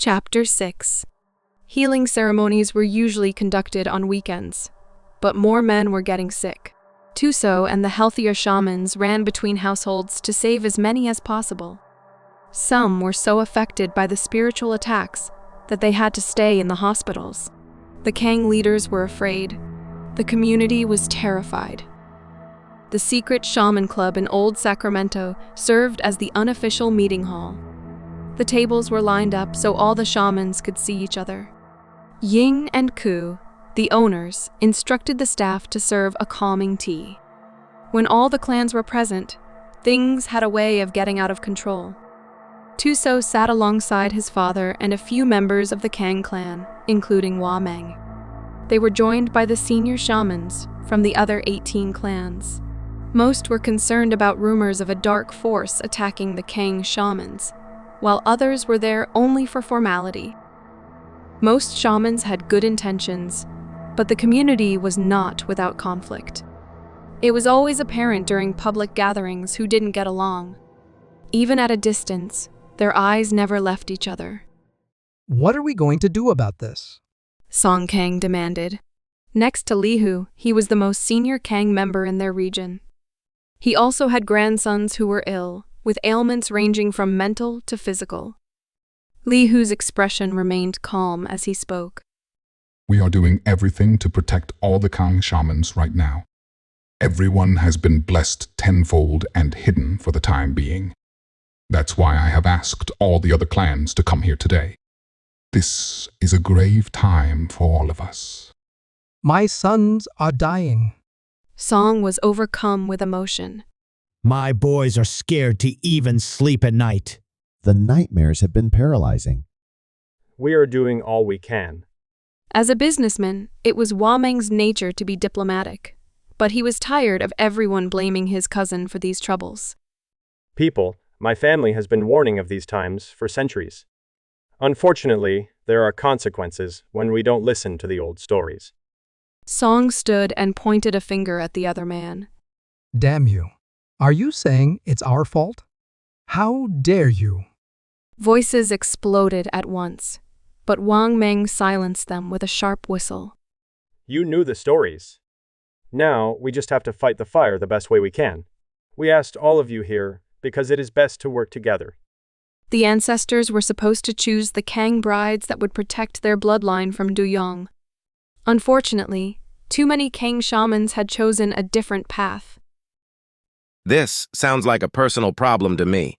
Chapter 6. Healing ceremonies were usually conducted on weekends, but more men were getting sick. Touso and the healthier shamans ran between households to save as many as possible. Some were so affected by the spiritual attacks that they had to stay in the hospitals. The Kang leaders were afraid. The community was terrified. The secret shaman club in Old Sacramento served as the unofficial meeting hall. The tables were lined up so all the shamans could see each other. Ying and Ku, the owners, instructed the staff to serve a calming tea. When all the clans were present, things had a way of getting out of control. Touso sat alongside his father and a few members of the Kang clan, including Wameng. They were joined by the senior shamans from the other 18 clans. Most were concerned about rumors of a dark force attacking the Kang shamans, while others were there only for formality. Most shamans had good intentions, but the community was not without conflict. It was always apparent during public gatherings who didn't get along. Even at a distance, their eyes never left each other. What are we going to do about this? Song Kang demanded. Next to Lihu, he was the most senior Kang member in their region. He also had grandsons who were ill, with ailments ranging from mental to physical. Lihu's expression remained calm as he spoke. We are doing everything to protect all the Kang shamans right now. Everyone has been blessed tenfold and hidden for the time being. That's why I have asked all the other clans to come here today. This is a grave time for all of us. My sons are dying. Song was overcome with emotion. My boys are scared to even sleep at night. The nightmares have been paralyzing. We are doing all we can. As a businessman, it was Wameng's nature to be diplomatic, but he was tired of everyone blaming his cousin for these troubles. People, my family has been warning of these times for centuries. Unfortunately, there are consequences when we don't listen to the old stories. Song stood and pointed a finger at the other man. Damn you. Are you saying it's our fault? How dare you? Voices exploded at once, but Wang Meng silenced them with a sharp whistle. You knew the stories. Now, we just have to fight the fire the best way we can. We asked all of you here because it is best to work together. The ancestors were supposed to choose the Kang brides that would protect their bloodline from Yong. Unfortunately, too many Kang shamans had chosen a different path. This sounds like a personal problem to me.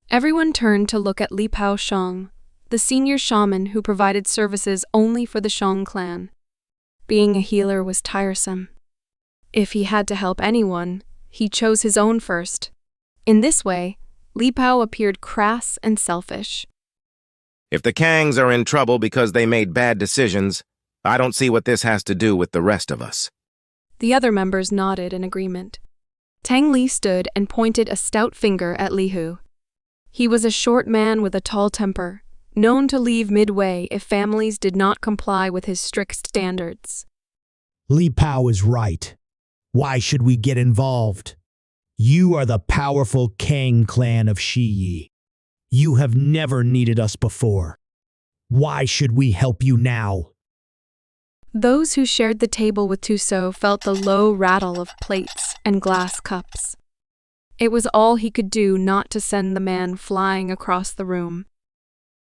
Everyone turned to look at Li Pao Shang, the senior shaman who provided services only for the Shang clan. Being a healer was tiresome. If he had to help anyone, he chose his own first. In this way, Li Pao appeared crass and selfish. If the Kangs are in trouble because they made bad decisions, I don't see what this has to do with the rest of us. The other members nodded in agreement. Tang Li stood and pointed a stout finger at Lihu. He was a short man with a tall temper, known to leave midway if families did not comply with his strict standards. Li Pao is right. Why should we get involved? You are the powerful Kang clan of Shiyi. You have never needed us before. Why should we help you now? Those who shared the table with Touso felt the low rattle of plates and glass cups. It was all he could do not to send the man flying across the room.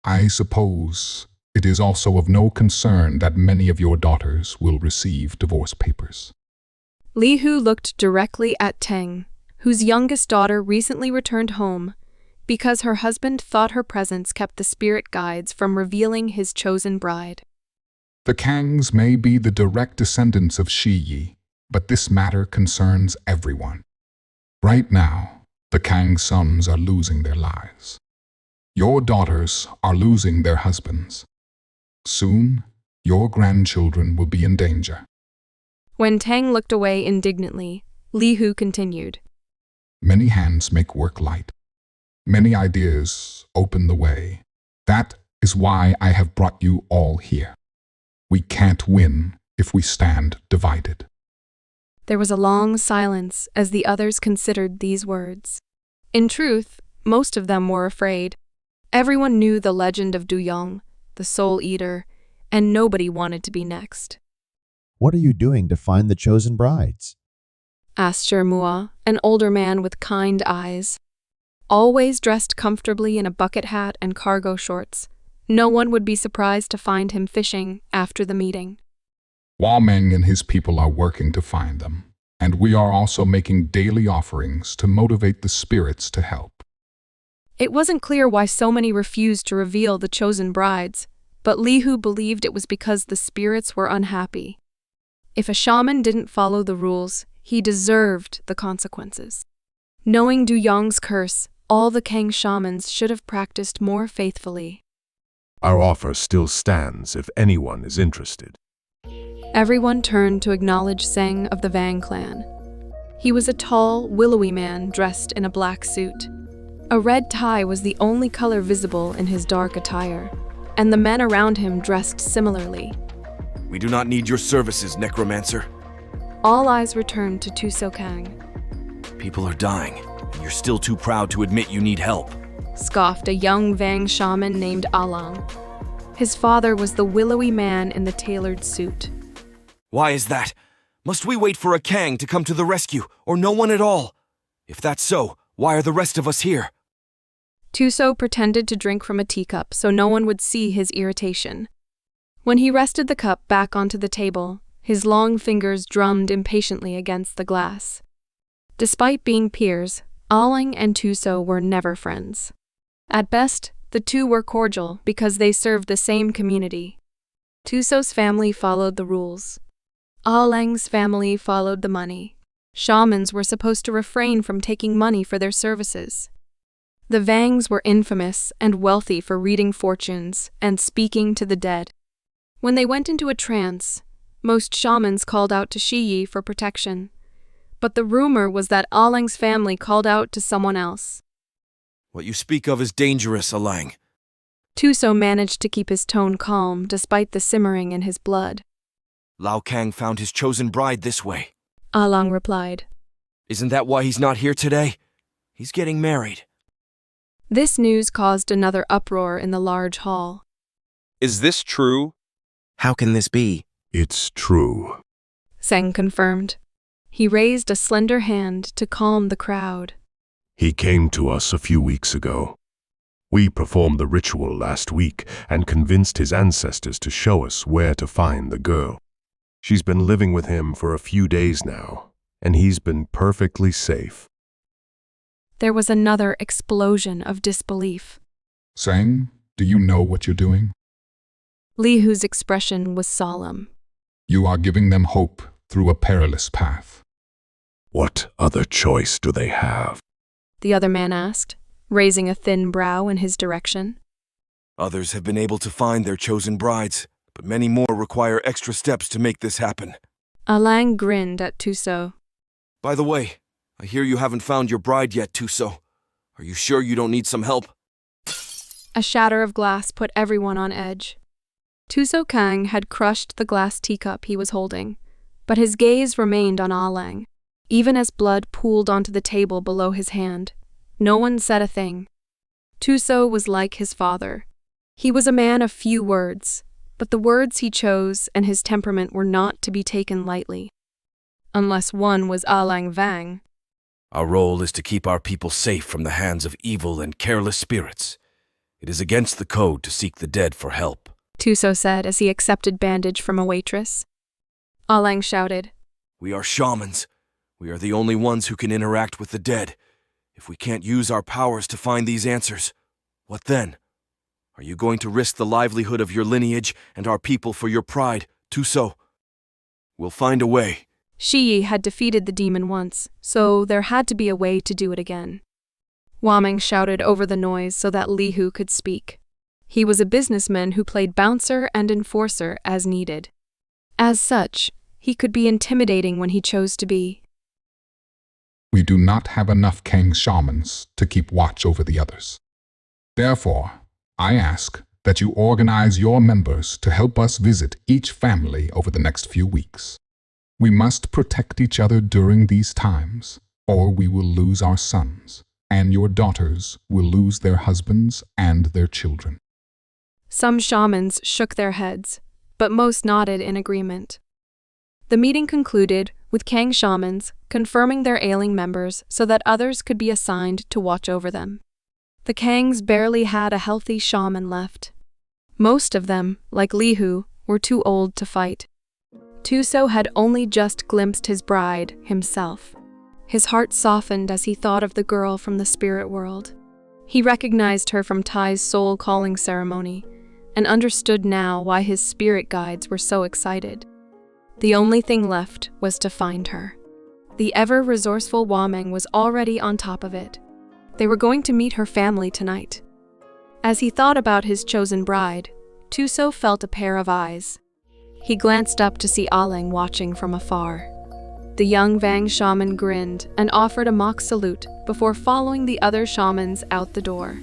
I suppose it is also of no concern that many of your daughters will receive divorce papers. Lihu looked directly at Teng, whose youngest daughter recently returned home because her husband thought her presence kept the spirit guides from revealing his chosen bride. The Kangs may be the direct descendants of Shiyi, but this matter concerns everyone. Right now, the Kang sons are losing their lives. Your daughters are losing their husbands. Soon, your grandchildren will be in danger. When Tang looked away indignantly, Lihu continued. Many hands make work light. Many ideas open the way. That is why I have brought you all here. We can't win if we stand divided. There was a long silence as the others considered these words. In truth, most of them were afraid. Everyone knew the legend of Yong, the soul eater, and nobody wanted to be next. What are you doing to find the chosen brides? Asked Shermua, an older man with kind eyes. Always dressed comfortably in a bucket hat and cargo shorts, no one would be surprised to find him fishing after the meeting. Wameng and his people are working to find them, and we are also making daily offerings to motivate the spirits to help. It wasn't clear why so many refused to reveal the chosen brides, but Lihu believed it was because the spirits were unhappy. If a shaman didn't follow the rules, he deserved the consequences. Knowing Du Yong's curse, all the Kang shamans should have practiced more faithfully. Our offer still stands if anyone is interested. Everyone turned to acknowledge Seng of the Vang clan. He was a tall, willowy man dressed in a black suit. A red tie was the only color visible in his dark attire, and the men around him dressed similarly. We do not need your services, necromancer. All eyes returned to Touso Kang. People are dying, and you're still too proud to admit you need help. Scoffed a young Vang shaman named Alang. His father was the willowy man in the tailored suit. Why is that? Must we wait for a Kang to come to the rescue, or no one at all? If that's so, why are the rest of us here? Touso pretended to drink from a teacup so no one would see his irritation. When he rested the cup back onto the table, his long fingers drummed impatiently against the glass. Despite being peers, Alang and Touso were never friends. At best, the two were cordial because they served the same community. Touso's family followed the rules. Alang's family followed the money. Shamans were supposed to refrain from taking money for their services. The Vangs were infamous and wealthy for reading fortunes and speaking to the dead. When they went into a trance, most shamans called out to Shiyi for protection. But the rumor was that Alang's family called out to someone else. What you speak of is dangerous, Alang. Touso managed to keep his tone calm despite the simmering in his blood. Lao Kang found his chosen bride this way. Alang replied. Isn't that why he's not here today? He's getting married. This news caused another uproar in the large hall. Is this true? How can this be? It's true. Seng confirmed. He raised a slender hand to calm the crowd. He came to us a few weeks ago. We performed the ritual last week and convinced his ancestors to show us where to find the girl. She's been living with him for a few days now, and he's been perfectly safe. There was another explosion of disbelief. Sang, do you know what you're doing? Lihu's expression was solemn. You are giving them hope through a perilous path. What other choice do they have? The other man asked, raising a thin brow in his direction. Others have been able to find their chosen brides, but many more require extra steps to make this happen. Alang grinned at Touso. By the way, I hear you haven't found your bride yet, Touso. Are you sure you don't need some help? A shatter of glass put everyone on edge. Touso Kang had crushed the glass teacup he was holding, but his gaze remained on Alang. Even as blood pooled onto the table below his hand, no one said a thing. Touso was like his father. He was a man of few words, but the words he chose and his temperament were not to be taken lightly. Unless one was Alang Vang. Our role is to keep our people safe from the hands of evil and careless spirits. It is against the code to seek the dead for help, Touso said as he accepted bandage from a waitress. Alang shouted, We are shamans. We are the only ones who can interact with the dead. If we can't use our powers to find these answers, what then? Are you going to risk the livelihood of your lineage and our people for your pride, Touso? We'll find a way. Shiyi had defeated the demon once, so there had to be a way to do it again. Wameng shouted over the noise so that Lihu could speak. He was a businessman who played bouncer and enforcer as needed. As such, he could be intimidating when he chose to be. We do not have enough Kang shamans to keep watch over the others. Therefore, I ask that you organize your members to help us visit each family over the next few weeks. We must protect each other during these times, or we will lose our sons, and your daughters will lose their husbands and their children. Some shamans shook their heads, but most nodded in agreement. The meeting concluded with Kang shamans confirming their ailing members so that others could be assigned to watch over them. The Kangs barely had a healthy shaman left. Most of them, like Lihu, were too old to fight. Touso had only just glimpsed his bride himself. His heart softened as he thought of the girl from the spirit world. He recognized her from Tai's soul calling ceremony and understood now why his spirit guides were so excited. The only thing left was to find her. The ever-resourceful Wameng was already on top of it. They were going to meet her family tonight. As he thought about his chosen bride, Touso felt a pair of eyes. He glanced up to see Aleng watching from afar. The young Vang shaman grinned and offered a mock salute before following the other shamans out the door.